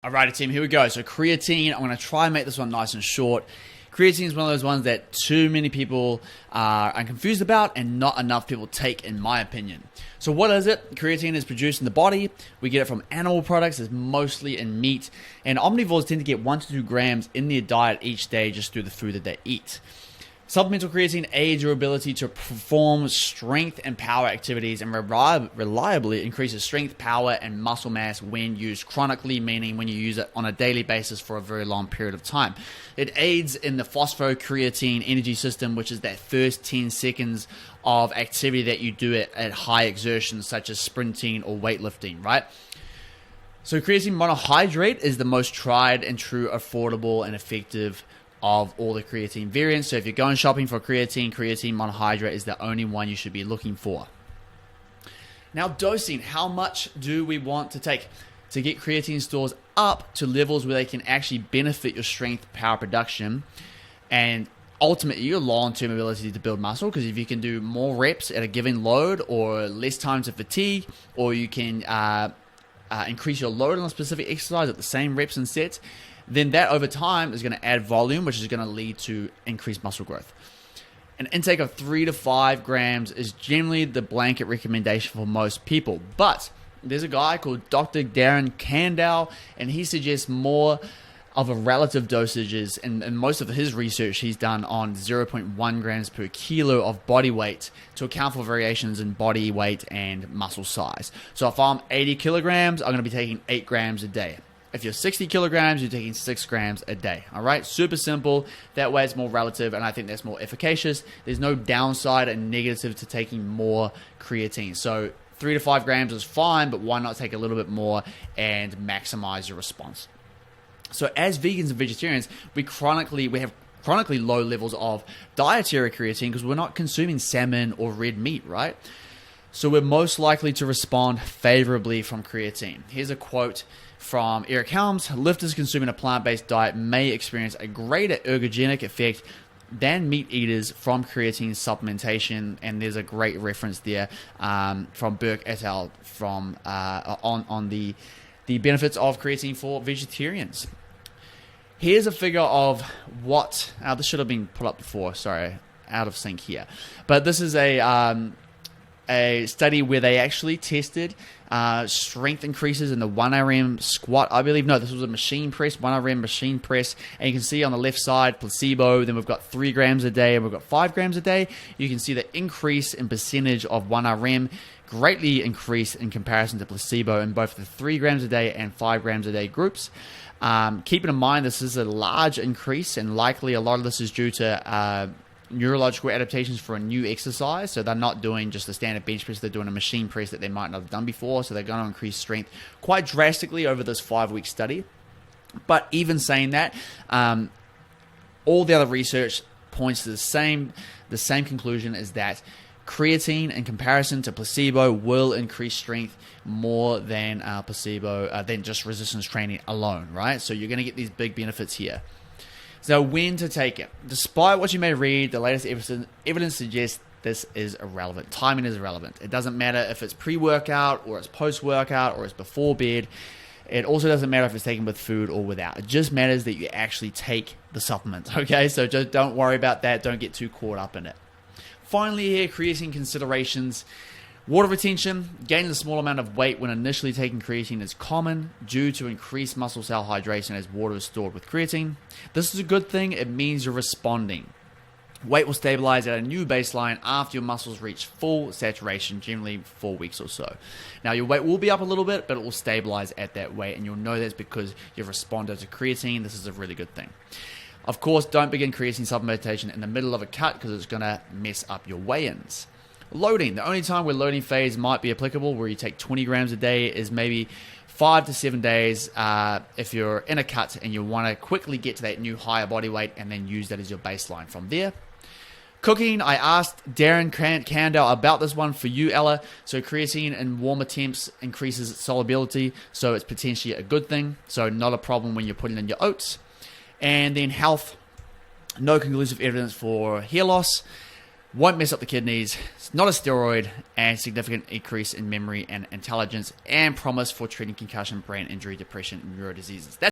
Alrighty team, here we go. So creatine, I'm going to try and make this one nice and short. Creatine is one of those ones that too many people are confused about and not enough people take, in my opinion. So what is it? Creatine is produced in the body. We get it from animal products. It's mostly in meat. And omnivores tend to get 1 to 2 grams in their diet each day just through the food that they eat. Supplemental creatine aids your ability to perform strength and power activities and reliably increases strength, power, and muscle mass when used chronically, meaning when you use it on a daily basis for a very long period of time. It aids in the phosphocreatine energy system, which is that first 10 seconds of activity that you do at high exertions, such as sprinting or weightlifting, right? So creatine monohydrate is the most tried and true, affordable, and effective of all the creatine variants. So if you're going shopping for creatine monohydrate is the only one you should be looking for. Now dosing, how much do we want to take to get creatine stores up to levels where they can actually benefit your strength, power production, and ultimately your long-term ability to build muscle? Because if you can do more reps at a given load or less time to fatigue, or you can increase your load on a specific exercise at the same reps and sets, then that over time is going to add volume, which is going to lead to increased muscle growth. An intake of 3 to 5 grams is generally the blanket recommendation for most people. But there's a guy called Dr. Darren Kandau, and he suggests more of a relative dosages, and most of his research he's done on 0.1 grams per kilo of body weight to account for variations in body weight and muscle size. So if I'm 80 kilograms, I'm going to be taking 8 grams a day. If you're 60 kilograms, you're taking 6 grams a day. All right, super simple. That way it's more relative, and I think that's more efficacious. There's no downside and negative to taking more creatine. So 3 to 5 grams is fine, but why not take a little bit more and maximize your response? So as vegans and vegetarians, we have chronically low levels of dietary creatine because we're not consuming salmon or red meat, right? So we're most likely to respond favorably from creatine. Here's a quote from Eric Helms: lifters consuming a plant-based diet may experience a greater ergogenic effect than meat eaters from creatine supplementation. And there's a great reference there from Burke et al. On the benefits of creatine for vegetarians. Here's a figure of what this should have been put up before. Sorry, out of sync here. But this is a study where they actually tested strength increases in the 1RM squat, I believe. No, this was a machine press, 1RM machine press. And you can see on the left side, placebo. Then we've got 3 grams a day and we've got 5 grams a day. You can see the increase in percentage of 1RM greatly increased in comparison to placebo in both the 3 grams a day and 5 grams a day groups. Keeping in mind, this is a large increase, and likely a lot of this is due to neurological adaptations for a new exercise. So they're not doing just a standard bench press, they're doing a machine press that they might not have done before. So they're going to increase strength quite drastically over this 5-week study. But even saying that, all the other research points to the same conclusion, is that creatine in comparison to placebo will increase strength more than placebo, than just resistance training alone, right? So you're going to get these big benefits here. So when to take it? Despite what you may read, the latest evidence suggests this is irrelevant. Timing is irrelevant. It doesn't matter if it's pre-workout or it's post-workout or it's before bed. It also doesn't matter if it's taken with food or without. It just matters that you actually take the supplement, okay? So just don't worry about that. Don't get too caught up in it. Finally here, creatine considerations. Water retention. Gaining a small amount of weight when initially taking creatine is common due to increased muscle cell hydration as water is stored with creatine. This is a good thing. It means you're responding. Weight will stabilize at a new baseline after your muscles reach full saturation, generally 4 weeks or so. Now, your weight will be up a little bit, but it will stabilize at that weight, and you'll know that's because you've responded to creatine. This is a really good thing. Of course, don't begin creatine supplementation in the middle of a cut because it's going to mess up your weigh-ins. Loading. The only time where loading phase might be applicable, where you take 20 grams a day, is maybe 5 to 7 days if you're in a cut and you want to quickly get to that new higher body weight and then use that as your baseline from there. Cooking. I asked Darren Kandau about this one for you, Ella. So creatine in warmer temps increases solubility, so it's potentially a good thing. So not a problem when you're putting in your oats. And then health. No conclusive evidence for hair loss. won't mess up the kidneys, it's not a steroid, and significant increase in memory and intelligence, and promise for treating concussion, brain injury, depression, and neurodiseases.